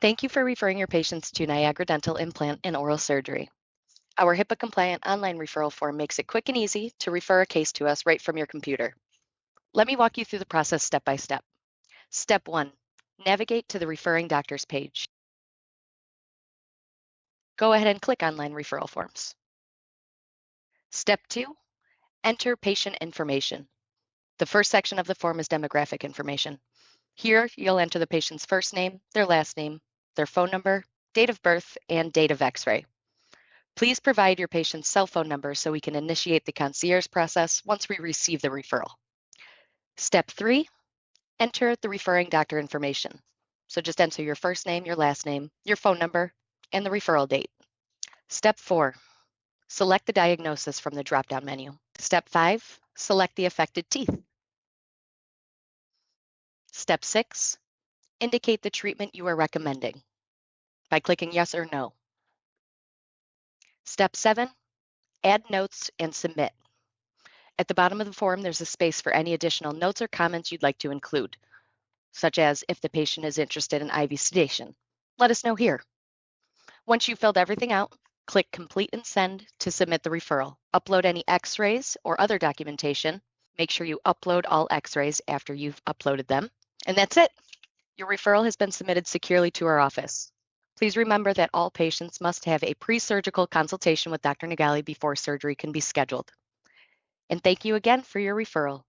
Thank you for referring your patients to Niagara Dental Implant and Oral Surgery. Our HIPAA-compliant online referral form makes it quick and easy to refer a case to us right from your computer. Let me walk you through the process step by step. Step 1, navigate to the referring doctor's page. Go ahead and click Online Referral Forms. Step 2, enter patient information. The first section of the form is demographic information. Here, you'll enter the patient's first name, their last name, their phone number, date of birth, and date of X-ray. Please provide your patient's cell phone number so we can initiate the concierge process once we receive the referral. Step 3, enter the referring doctor information. So just enter your first name, your last name, your phone number, and the referral date. Step 4, select the diagnosis from the drop-down menu. Step 5, select the affected teeth. Step 6, indicate the treatment you are recommending by clicking yes or no. Step 7, add notes and submit. At the bottom of the form, there's a space for any additional notes or comments you'd like to include, such as if the patient is interested in IV sedation. Let us know here. Once you've filled everything out, click Complete and Send to submit the referral. Upload any X-rays or other documentation. Make sure you upload all X-rays after you've uploaded them. And that's it. Your referral has been submitted securely to our office. Please remember that all patients must have a pre-surgical consultation with Dr. Nagali before surgery can be scheduled. And thank you again for your referral.